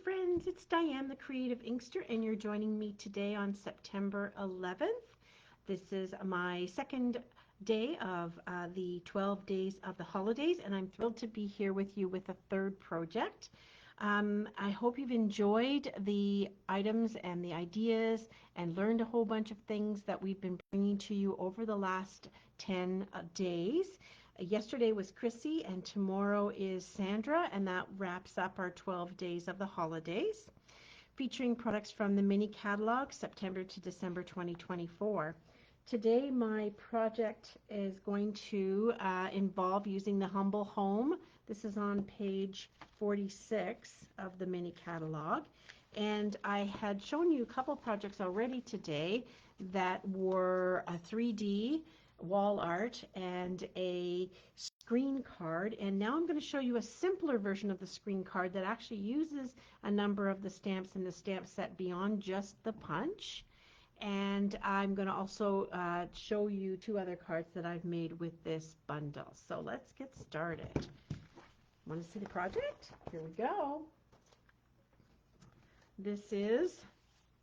friends, it's Diane, the Creative Inkster, and you're joining me today on September 11th. This is my second day of the 12 days of the holidays, and I'm thrilled to be here with you with a third project. I hope you've enjoyed the items and the ideas and learned a whole bunch of things that we've been bringing to you over the last 10 days. Yesterday was Chrissy and tomorrow is Sandra, and that wraps up our 12 days of the holidays, featuring products from the mini catalog September to December 2024. Today my project is going to involve using the Humble Home. This is on page 46 of the mini catalog, and I had shown you a couple projects already today that were a 3D wall art and a screen card, and now I'm going to show you a simpler version of the screen card that actually uses a number of the stamps in the stamp set beyond just the punch. And I'm going to also show you two other cards that I've made with this bundle. So let's get started. Want to see the project? Here we go. This is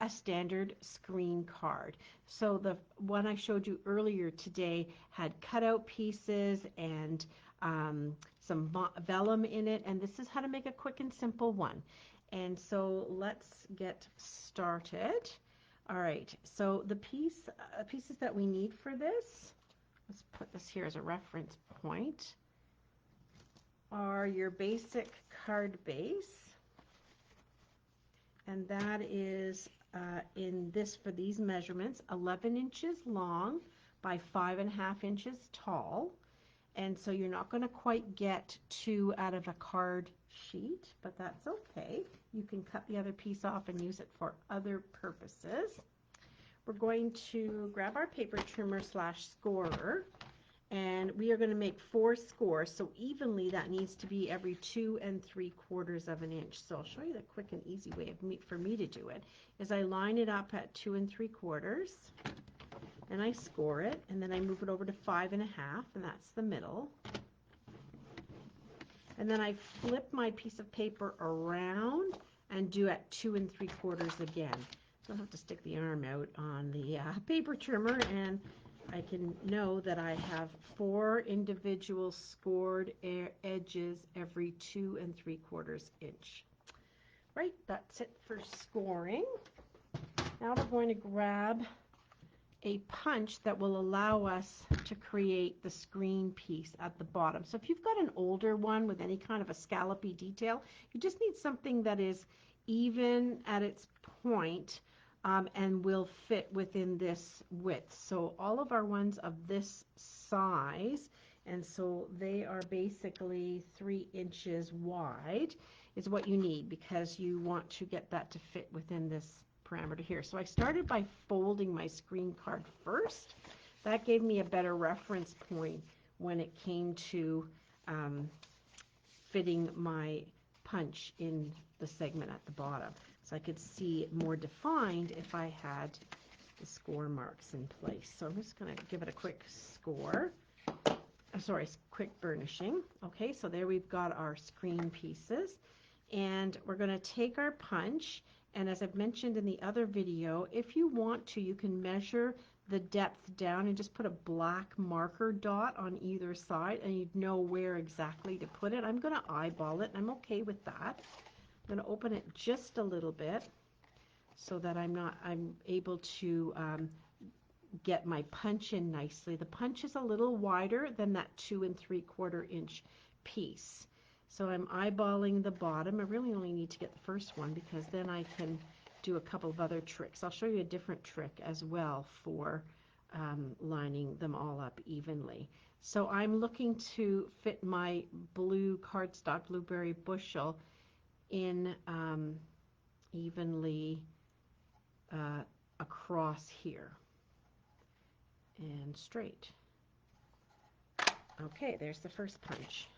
a standard screen card. So the one I showed you earlier today had cutout pieces and some vellum in it, and this is how to make a quick and simple one. And so let's get started. All right, so the pieces that we need for this, let's put this here as a reference point, are your basic card base, and that is for these measurements, 11 inches long by 5.5 inches tall. And so you're not going to quite get two out of a card sheet, but that's okay. You can cut the other piece off and use it for other purposes. We're going to grab our paper trimmer / scorer, and we are going to make 4 scores. So evenly, that needs to be every 2 3/4 of an inch. So I'll show you the quick and easy way for me to do it. Is I line it up at 2 3/4, and I score it, and then I move it over to 5.5, and that's the middle. And then I flip my piece of paper around and do at 2 3/4 again. So I'll have to stick the arm out on the paper trimmer, and I can know that I have 4 individual scored edges every 2 3/4 inch. Right, that's it for scoring. Now we're going to grab a punch that will allow us to create the screen piece at the bottom. So if you've got an older one with any kind of a scallopy detail, you just need something that is even at its point and will fit within this width. So all of our ones of this size, and so they are basically 3 inches wide, is what you need, because you want to get that to fit within this parameter here. So I started by folding my screen card first. That gave me a better reference point when it came to fitting my punch in the segment at the bottom. So I could see it more defined if I had the score marks in place. So I'm just going to give it a quick score. Quick burnishing. Okay, so there we've got our screen pieces. And we're going to take our punch, and as I've mentioned in the other video, if you want to, you can measure the depth down and just put a black marker dot on either side, and you'd know where exactly to put it. I'm going to eyeball it, and I'm okay with that. I'm going to open it just a little bit so that I'm able to get my punch in nicely. The punch is a little wider than that 2 3/4 inch piece. So I'm eyeballing the bottom. I really only need to get the first one, because then I can do a couple of other tricks. I'll show you a different trick as well for lining them all up evenly. So I'm looking to fit my blue cardstock blueberry bushel in evenly across here and straight. Okay, there's the first punch.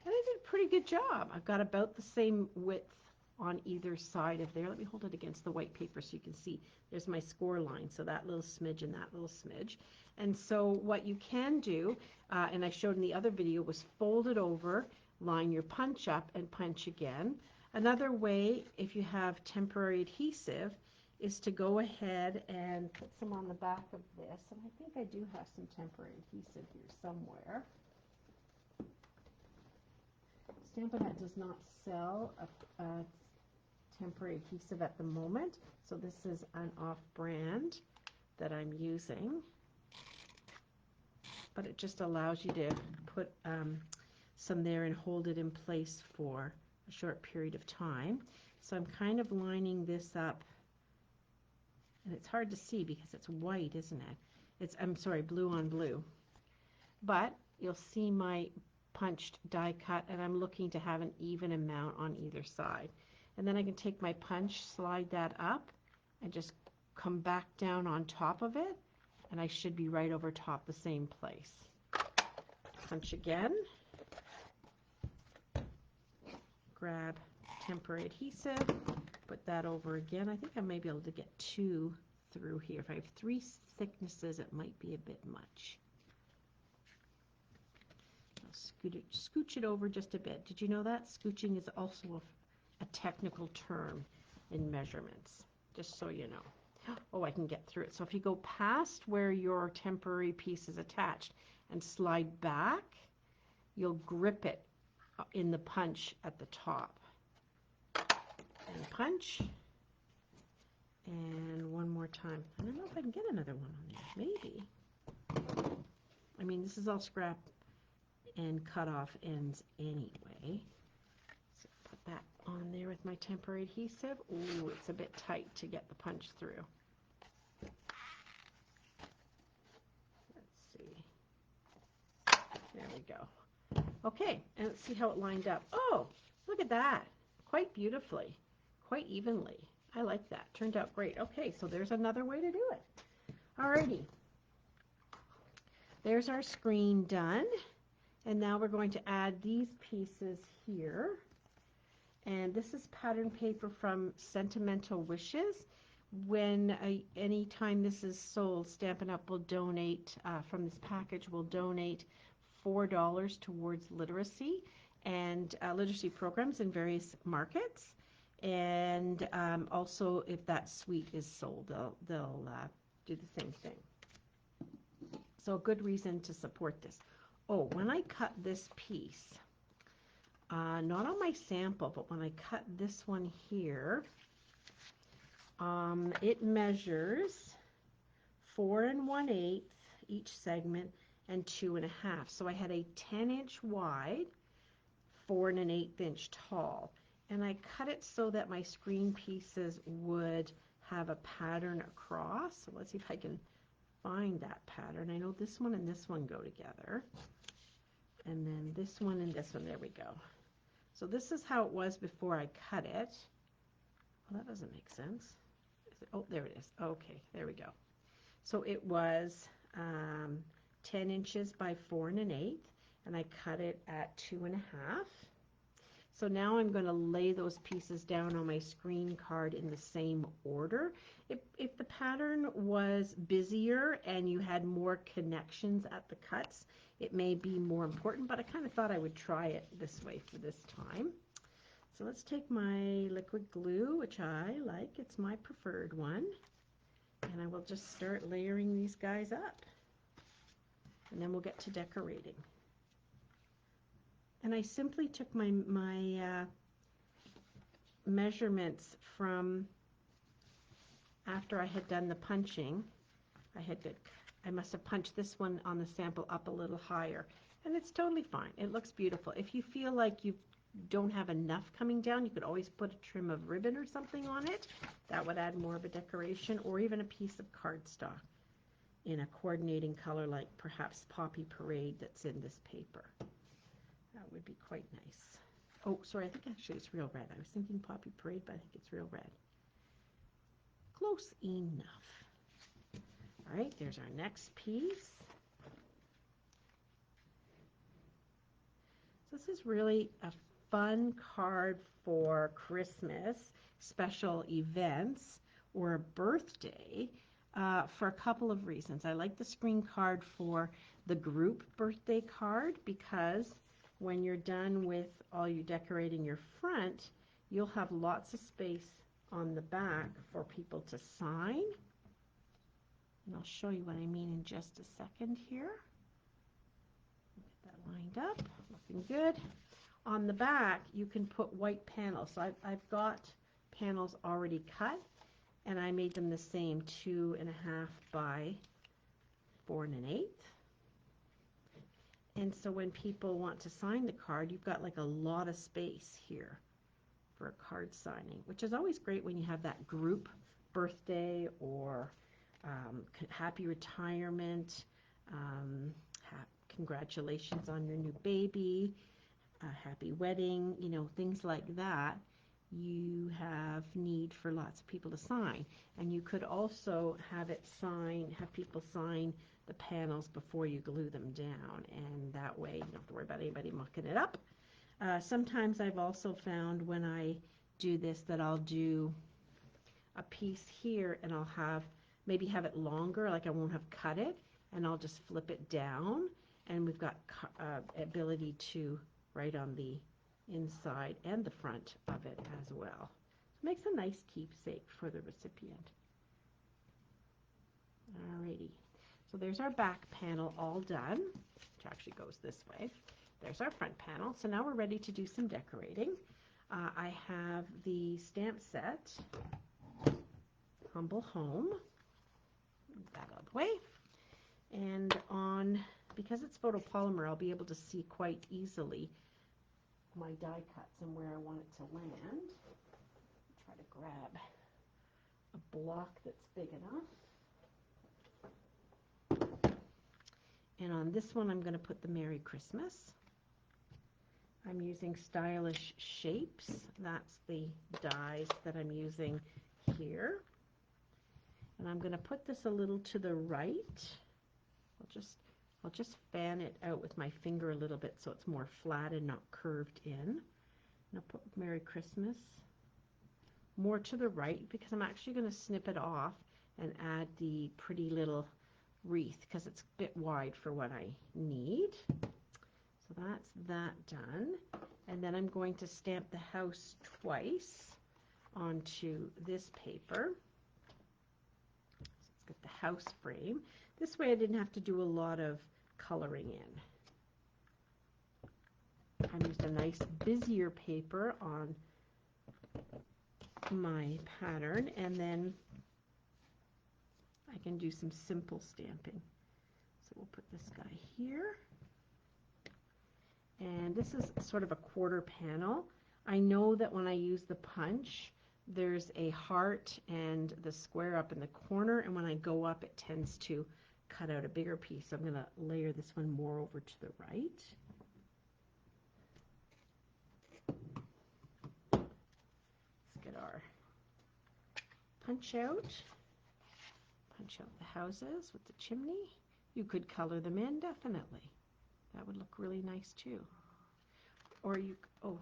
And I did a pretty good job. I've got about the same width on either side of there. Let me hold it against the white paper so you can see. There's my score line, so that little smidge and that little smidge. And so what you can do, and I showed in the other video, was fold it over, line your punch up, and punch again. Another way, if you have temporary adhesive, is to go ahead and put some on the back of this. And I think I do have some temporary adhesive here somewhere. Stampin' Up! Does not sell a temporary adhesive at the moment, so this is an off-brand that I'm using. But it just allows you to put some there and hold it in place for a short period of time. So I'm kind of lining this up, and it's hard to see because it's white, isn't it? I'm sorry, blue on blue. But you'll see my punched die cut, and I'm looking to have an even amount on either side. And then I can take my punch, slide that up, and just come back down on top of it, and I should be right over top the same place. Punch again. Grab temporary adhesive, put that over again. I think I may be able to get 2 through here. If I have 3 thicknesses, it might be a bit much. I'll scooch it over just a bit. Did you know that? Scooching is also a technical term in measurements, just so you know. Oh, I can get through it. So if you go past where your temporary piece is attached and slide back, you'll grip it in the punch at the top. And punch. And one more time. I don't know if I can get another one on there. Maybe. I mean, this is all scrap and cut off ends anyway. So put that on there with my temporary adhesive. Ooh, it's a bit tight to get the punch through. Let's see. There we go. Okay, and let's see how it lined up. Oh, look at that. Quite beautifully. Quite evenly. I like that. Turned out great. Okay, so there's another way to do it. Alrighty. There's our screen done. And now we're going to add these pieces here. And this is pattern paper from Sentimental Wishes. Anytime this is sold, Stampin' Up! Will donate, from this package, will donate $4 towards literacy and literacy programs in various markets. And also, if that suite is sold, they'll do the same thing. So a good reason to support this. Oh, when I cut this piece, not on my sample, but when I cut this one here, it measures 4 1/8 each segment and 2 1/2. So I had a 10-inch wide, 4 1/8 inch tall, and I cut it so that my screen pieces would have a pattern across. So let's see if I can find that pattern. I know this one and this one go together. And then this one and this one, there we go. So this is how it was before I cut it. Well, that doesn't make sense. Oh, there it is. Okay, there we go. So it was 10 inches by 4 1/8, and I cut it at 2 1/2. So now I'm going to lay those pieces down on my screen card in the same order. If the pattern was busier and you had more connections at the cuts, it may be more important, but I kind of thought I would try it this way for this time. So let's take my liquid glue, which I like. It's my preferred one. And I will just start layering these guys up. And then we'll get to decorating. And I simply took my measurements from after I had done the punching. I must have punched this one on the sample up a little higher, and it's totally fine. It looks beautiful. If you feel like you don't have enough coming down, you could always put a trim of ribbon or something on it. That would add more of a decoration, or even a piece of cardstock in a coordinating color like perhaps Poppy Parade that's in this paper. That would be quite nice. Oh, sorry, I think actually it's real red. I was thinking Poppy Parade, but I think it's real red. Close enough. All right, there's our next piece. So this is really a fun card for Christmas, special events, or a birthday for a couple of reasons. I like the screen card for the group birthday card because when you're done with all your decorating your front, you'll have lots of space on the back for people to sign. And I'll show you what I mean in just a second here. Get that lined up, looking good. On the back, you can put white panels. So I've got panels already cut, and I made them the same, 2.5 by 4 1/8. And so when people want to sign the card, you've got like a lot of space here for a card signing, which is always great when you have that group birthday or happy retirement, congratulations on your new baby, happy wedding, you know, things like that. You have need for lots of people to sign. And you could also have people sign the panels before you glue them down, and that way you don't have to worry about anybody mucking it up. Sometimes I've also found when I do this that I'll do a piece here and I'll maybe have it longer, like I won't have cut it, and I'll just flip it down, and we've got ability to write on the inside and the front of it as well. So it makes a nice keepsake for the recipient. Alrighty, so there's our back panel all done, which actually goes this way. There's our front panel. So now we're ready to do some decorating. I have the stamp set, Humble Home. Move that out of the way. And because it's photopolymer, I'll be able to see quite easily my die cuts and where I want it to land. Try to grab a block that's big enough. And on this one, I'm going to put the Merry Christmas. I'm using Stylish Shapes. That's the dies that I'm using here. And I'm going to put this a little to the right. I'll just fan it out with my finger a little bit so it's more flat and not curved in. And I'll put Merry Christmas more to the right because I'm actually going to snip it off and add the pretty little wreath because it's a bit wide for what I need. So that's that done. And then I'm going to stamp the house twice onto this paper. So let's get the house frame. This way I didn't have to do a lot of coloring in. I used a nice busier paper on my pattern, and then I can do some simple stamping. So we'll put this guy here. And this is sort of a quarter panel. I know that when I use the punch, there's a heart and the square up in the corner, and when I go up, it tends to cut out a bigger piece. So I'm going to layer this one more over to the right. Let's get our punch out. Punch out the houses with the chimney. You could color them in, definitely. That would look really nice too. Or you, oh,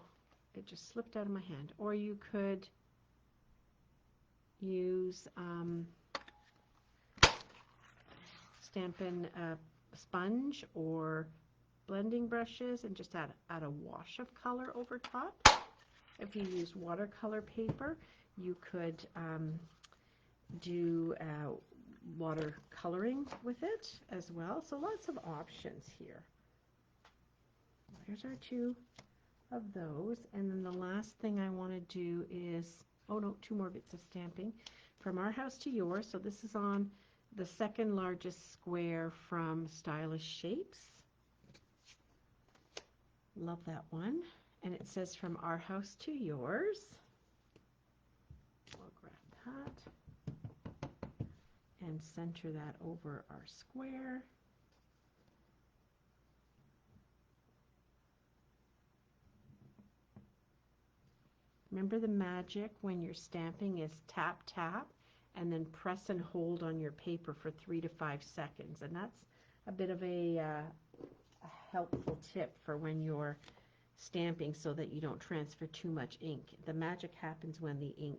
it just slipped out of my hand. Or you could use Stampin' sponge or blending brushes and just add a wash of color over top. If you use watercolor paper, you could do water coloring with it as well. So lots of options here. There's our two of those. And then the last thing I want to do is, oh no, 2 more bits of stamping. From Our House to Yours. So this is on the second largest square from Stylish Shapes. Love that one. And it says From Our House to Yours. I'll grab that and center that over our square. Remember the magic when you're stamping is tap, tap, and then press and hold on your paper for 3 to 5 seconds. And that's a bit of a helpful tip for when you're stamping so that you don't transfer too much ink. The magic happens when the ink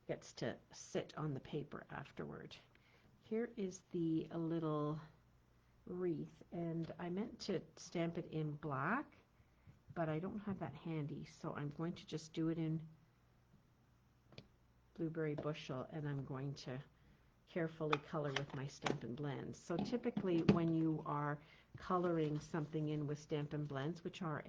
gets to sit on the paper afterward. Here is the little wreath, and I meant to stamp it in black, but I don't have that handy, so I'm going to just do it in blueberry bushel, and I'm going to carefully color with my Stampin' Blends. So typically when you are coloring something in with Stampin' Blends, which are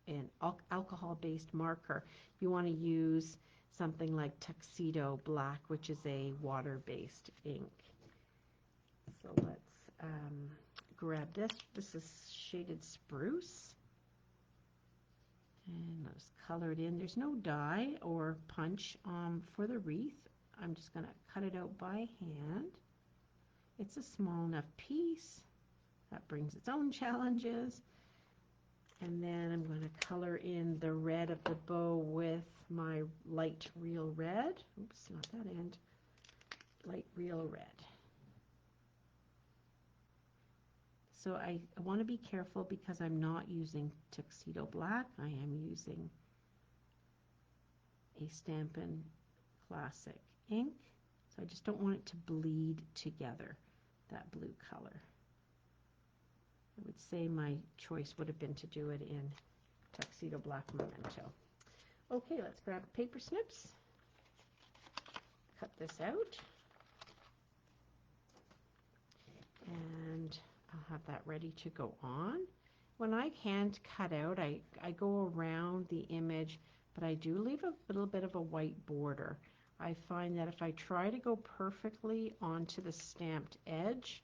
an alcohol-based marker, you want to use something like Tuxedo Black, which is a water-based ink. So let's grab this. This is shaded Spruce. And let's color it in. There's no die or punch for the wreath. I'm just going to cut it out by hand. It's a small enough piece. That brings its own challenges. And then I'm going to color in the red of the bow with my light real red. Oops, not that end. Light real red. So I want to be careful because I'm not using Tuxedo Black. I am using a Stampin' Classic ink. So I just don't want it to bleed together, that blue color. I would say my choice would have been to do it in Tuxedo Black Memento. Okay, let's grab paper snips. Cut this out. And I'll have that ready to go on. When I hand cut out, I go around the image, but I do leave a little bit of a white border. I find that if I try to go perfectly onto the stamped edge,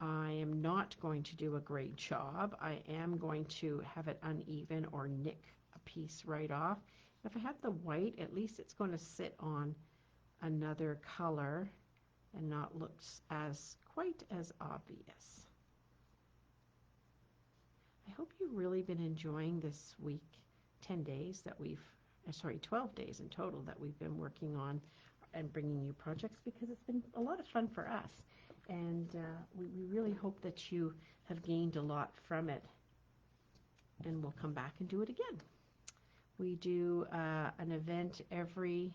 I am not going to do a great job. I am going to have it uneven or nick a piece right off. If I have the white, at least it's going to sit on another color and not look quite as obvious. I hope you've really been enjoying this week, 10 days that 12 days in total that we've been working on and bringing you projects, because it's been a lot of fun for us. And we really hope that you have gained a lot from it, and we'll come back and do it again. We do an event every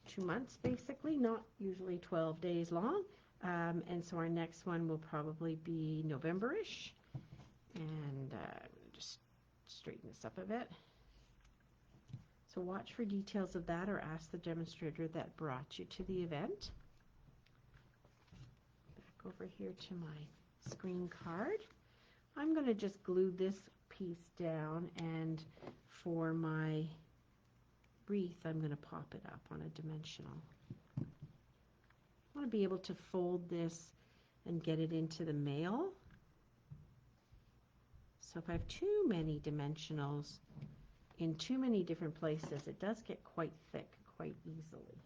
2 months, basically, not usually 12 days long. And so our next one will probably be November-ish. And just straighten this up a bit. So watch for details of that, or ask the demonstrator that brought you to the event. Back over here to my screen card. I'm going to just glue this piece down, and for my wreath I'm going to pop it up on a dimensional. I want to be able to fold this and get it into the mail. So if I have too many dimensionals in too many different places, it does get quite thick quite easily.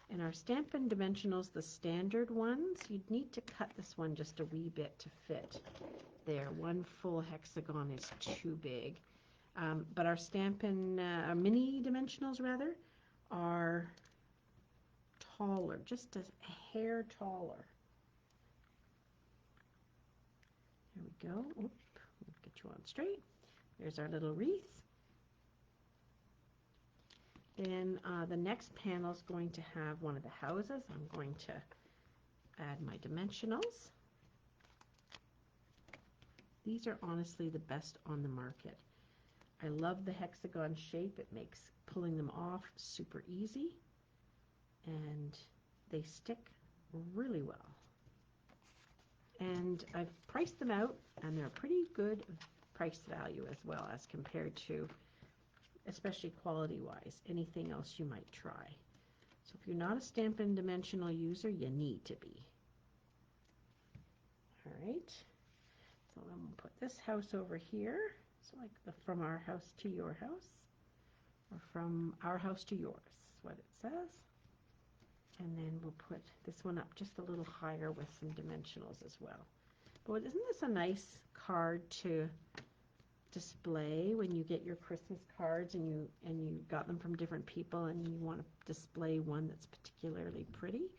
And our Stampin' Dimensionals, the standard ones, you'd need to cut this one just a wee bit to fit there. One full hexagon is too big. But our Stampin' our mini dimensionals rather are taller, just a hair taller. There we go. Oop, we'll get you on straight. There's our little wreath. Then the next panel is going to have one of the houses. I'm going to add my dimensionals. These are honestly the best on the market. I love the hexagon shape. It makes pulling them off super easy, and they stick really well. And I've priced them out, and they're a pretty good price value as well as compared to, especially quality-wise, anything else you might try. So if you're not a Stampin' Dimensional user, you need to be. All right. So then we'll put this house over here. So like from our house to your house, or from our house to yours, is what it says. And then we'll put this one up just a little higher with some dimensionals as well. But isn't this a nice card to display when you get your Christmas cards and you got them from different people and you want to display one that's particularly pretty?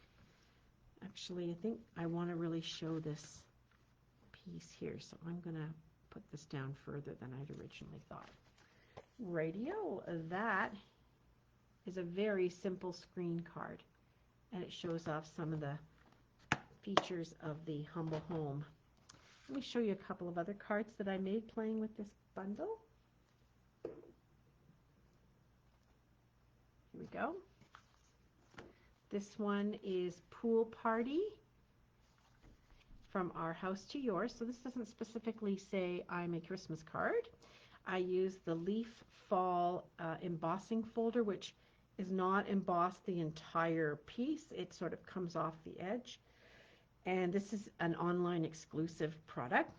Actually, I think I want to really show this piece here, so I'm going to put this down further than I'd originally thought. Radio, that is a very simple screen card, and it shows off some of the features of the humble home. Let me show you a couple of other cards that I made playing with this bundle. we go. This one is Pool Party, from our house to yours. So this doesn't specifically say I'm a Christmas card. I use the Leaf Fall embossing folder, which is not embossed the entire piece. It sort of comes off the edge. And this is an online exclusive product.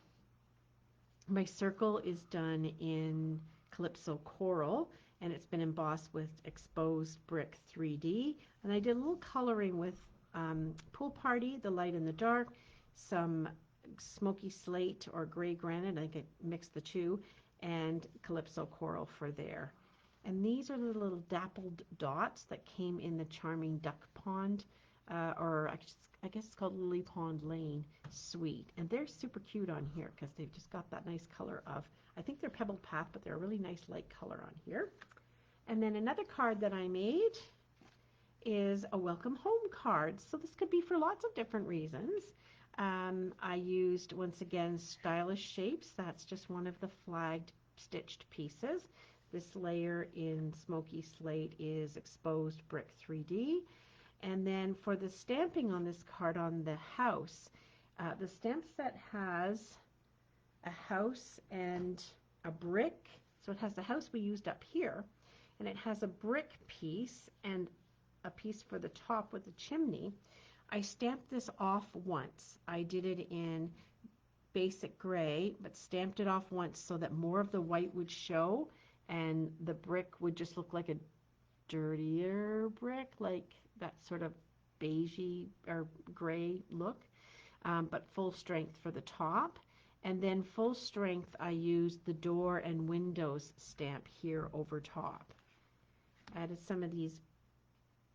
My circle is done in Calypso Coral, and it's been embossed with exposed brick 3D. And I did a little coloring with Pool Party, the light and the dark, some smoky slate or gray granite, I could mix the two, and Calypso Coral for there. And these are the little dappled dots that came in the Charming Duck Pond, or I guess it's called Lily Pond Lane suite. And they're super cute on here because they've just got that nice color of, I think they're Pebbled Path, but they're a really nice light color on here. And then another card that I made is a welcome home card. So this could be for lots of different reasons. I used, once again, stylish shapes. That's just one of the flagged stitched pieces. This layer in Smoky Slate is exposed brick 3D. And then for the stamping on this card on the house, the stamp set has a house and a brick. So it has the house we used up here, and it has a brick piece and a piece for the top with the chimney. I stamped this off once. I did it in basic gray, but stamped it off once so that more of the white would show, and the brick would just look like a dirtier brick, like that sort of beigey or gray look, but full strength for the top. And then full strength, I used the door and windows stamp here over top. I added some of these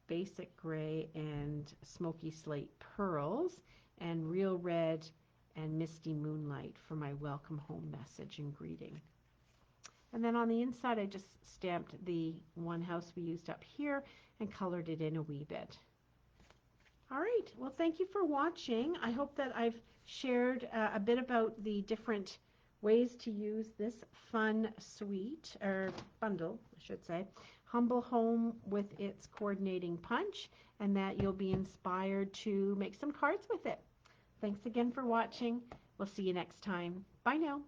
basic gray and smoky slate pearls and real red and misty moonlight for my welcome home message and greeting. And then on the inside, I just stamped the one house we used up here and colored it in a wee bit. All right, well, thank you for watching. I hope that I've shared a bit about the different ways to use this fun suite, or bundle, I should say, Humble Home with its coordinating punch, and that you'll be inspired to make some cards with it. Thanks again for watching. We'll see you next time. Bye now.